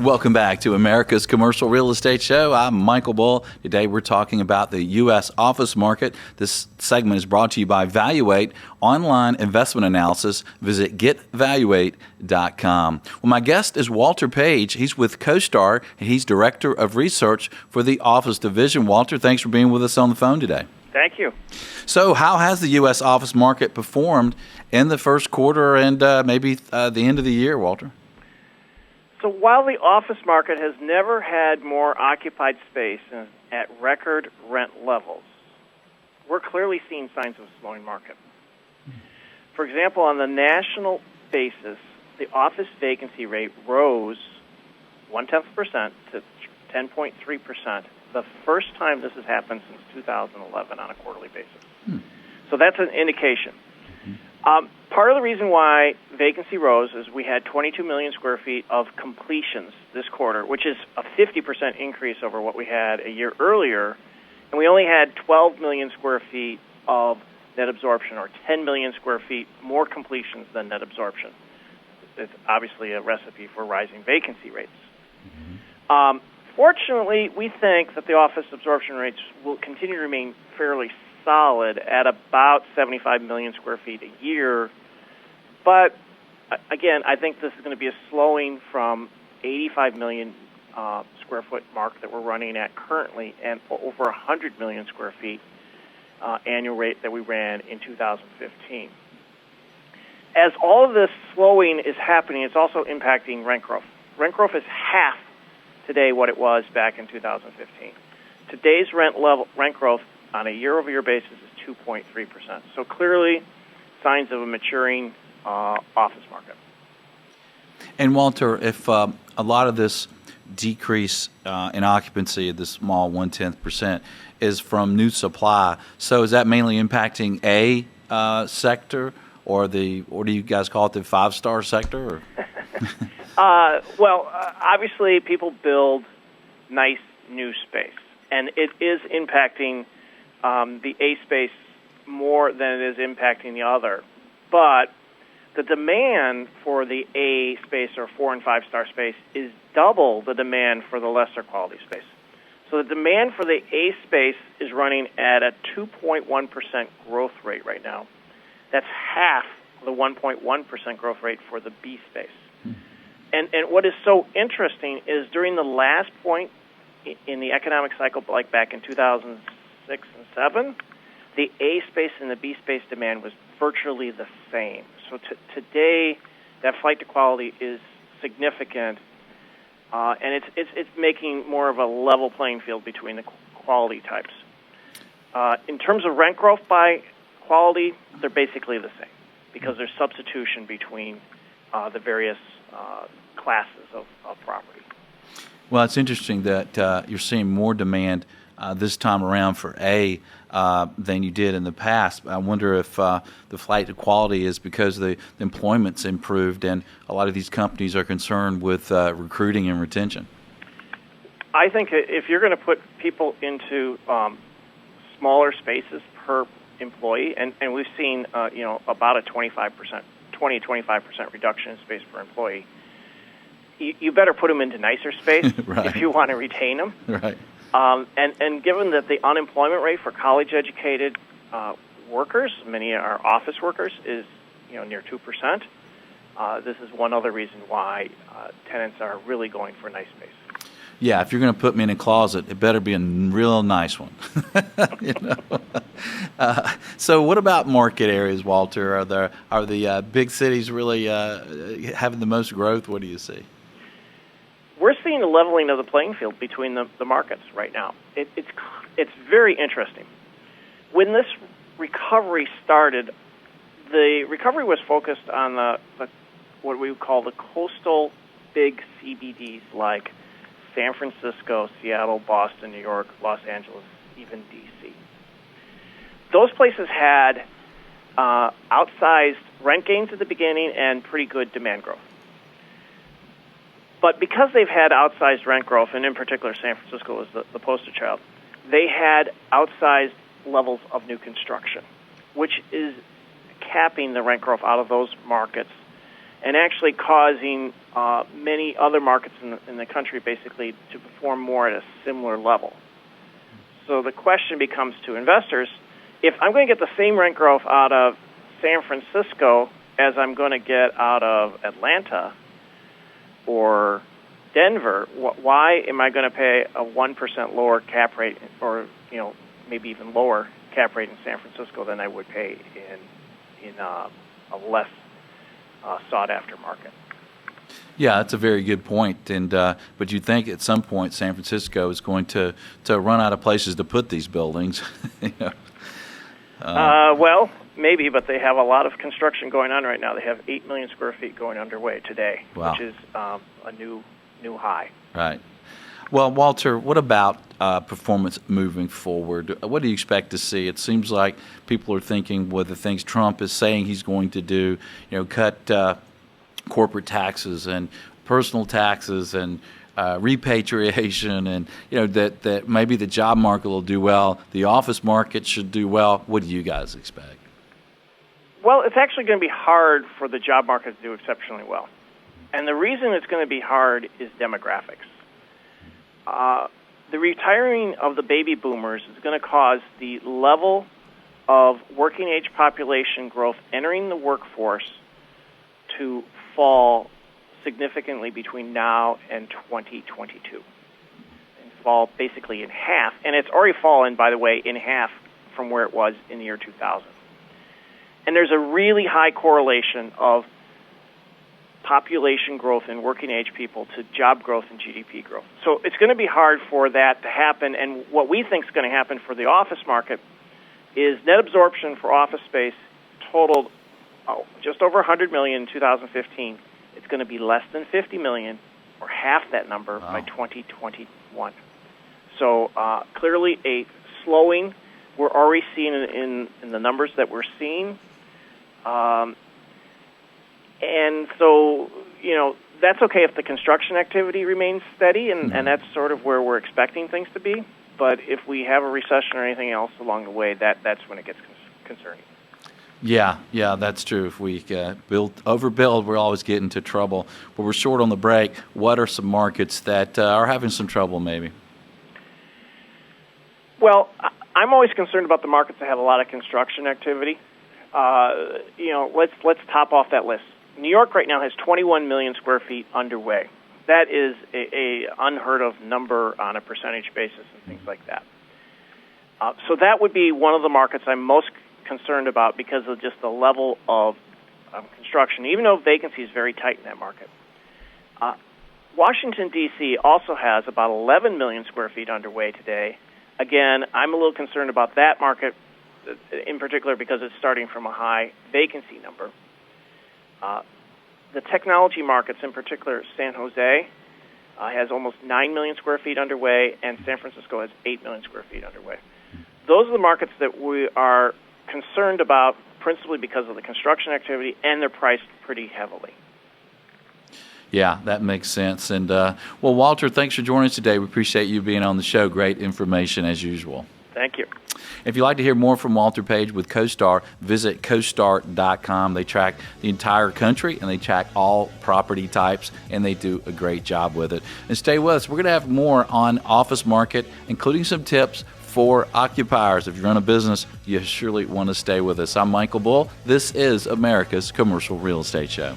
Welcome back to America's Commercial Real Estate Show. I'm Michael Bull. Today we're talking about the U.S. office market. This segment is brought to you by Valuate Online Investment Analysis. Visit getvaluate.com. Well, my guest is Walter Page. He's with CoStar, and he's Director of Research for the Office Division. Walter, thanks for being with us on the phone today. Thank you. So how has the U.S. office market performed in the first quarter and maybe the end of the year, Walter? So while the office market has never had more occupied space at record rent levels, we're clearly seeing signs of a slowing market. For example, on the national basis, the office vacancy rate rose 0.1% to 10.3%, the first time this has happened since 2011 on a quarterly basis. So that's an indication. Part of the reason why vacancy rose is we had 22 million square feet of completions this quarter, which is a 50% increase over what we had a year earlier, and we only had 12 million square feet of net absorption, or 10 million square feet more completions than net absorption. It's obviously a recipe for rising vacancy rates. Fortunately, we think that the office absorption rates will continue to remain fairly solid at about 75 million square feet a year. But again, I think this is going to be a slowing from 85 million square foot mark that we're running at currently, and over 100 million square feet annual rate that we ran in 2015. As all of this slowing is happening, it's also impacting rent growth. Rent growth is half today what it was back in 2015. Today's rent growth on a year-over-year basis is 2.3%. So clearly, signs of a maturing office market. And Walter, if a lot of this decrease in occupancy, the small 0.1% is from new supply, so is that mainly impacting A sector, or what do you guys call it, the five-star sector? Or? Obviously, people build nice new space, and it is impacting the A space more than it is impacting the other. But the demand for the A space, or 4- and 5-star space, is double the demand for the lesser quality space. So the demand for the A space is running at a 2.1% growth rate right now. That's half the 1.1% growth rate for the B space. And what is so interesting is during the last point in the economic cycle, like back in 2006 and 7, the A space and the B space demand was virtually the same. So today, that flight to quality is significant, and it's making more of a level playing field between the quality types. In terms of rent growth by quality, they're basically the same because there's substitution between the various classes of property. Well, it's interesting that you're seeing more demand this time around for A than you did in the past. I wonder if the flight to quality is because the employment's improved and a lot of these companies are concerned with recruiting and retention. I think if you're going to put people into smaller spaces per employee, and we've seen about a 20 to 25% reduction in space per employee, you better put them into nicer space right. if you want to retain them. Right. And given that the unemployment rate for college-educated workers, many are office workers, is near 2%, this is one other reason why tenants are really going for nice space. Yeah, if you're going to put me in a closet, it better be a real nice one. So what about market areas, Walter? Are the big cities really having the most growth? What do you see? We're seeing a leveling of the playing field between the markets right now. It's very interesting. When this recovery started, the recovery was focused on the what we would call the coastal big CBDs like San Francisco, Seattle, Boston, New York, Los Angeles, even D.C. Those places had outsized rent gains at the beginning and pretty good demand growth. But because they've had outsized rent growth, and in particular San Francisco was the poster child, they had outsized levels of new construction, which is capping the rent growth out of those markets and actually causing many other markets in the country basically to perform more at a similar level. So the question becomes to investors, if I'm going to get the same rent growth out of San Francisco as I'm going to get out of Atlanta or Denver, why am I going to pay a 1% lower cap rate, or maybe even lower cap rate in San Francisco than I would pay in a less sought-after market? Yeah, that's a very good point. And but you think at some point San Francisco is going to run out of places to put these buildings? Well, maybe, but they have a lot of construction going on right now. They have 8 million square feet going underway today, wow, which is a new high. Right. Well, Walter, what about performance moving forward? What do you expect to see? It seems like people are thinking with the things Trump is saying he's going to do, cut corporate taxes and personal taxes and repatriation, and that maybe the job market will do well, the office market should do well. What do you guys expect? Well, it's actually going to be hard for the job market to do exceptionally well. And the reason it's going to be hard is demographics. The retiring of the baby boomers is going to cause the level of working age population growth entering the workforce to fall significantly between now and 2022. And fall basically in half. And it's already fallen, by the way, in half from where it was in the year 2000. And there's a really high correlation of population growth in working age people to job growth and GDP growth. So it's going to be hard for that to happen. And what we think is going to happen for the office market is net absorption for office space totaled just over 100 million in 2015. It's going to be less than 50 million, or half that number, wow, by 2021. So clearly a slowing. We're already seeing in the numbers that we're seeing. And so, that's okay if the construction activity remains steady, and that's sort of where we're expecting things to be. But if we have a recession or anything else along the way, that's when it gets concerning. Yeah, that's true. If we overbuild, we'll always get into trouble. But we're short on the break. What are some markets that are having some trouble maybe? Well, I'm always concerned about the markets that have a lot of construction activity. Let's top off that list. New York right now has 21 million square feet underway. That is a unheard of number on a percentage basis and things like that. So that would be one of the markets I'm most concerned about because of just the level of construction, even though vacancy is very tight in that market. Washington, D.C. also has about 11 million square feet underway today. Again, I'm a little concerned about that market in particular because it's starting from a high vacancy number. The technology markets, in particular San Jose, has almost 9 million square feet underway, and San Francisco has 8 million square feet underway. Those are the markets that we are concerned about principally because of the construction activity, and they're priced pretty heavily. Yeah, that makes sense. And, well, Walter, thanks for joining us today. We appreciate you being on the show. Great information as usual. Thank you. If you'd like to hear more from Walter Page with CoStar, visit CoStar.com. They track the entire country, and they track all property types, and they do a great job with it. And stay with us. We're going to have more on office market, including some tips for occupiers. If you run a business, you surely want to stay with us. I'm Michael Bull. This is America's Commercial Real Estate Show.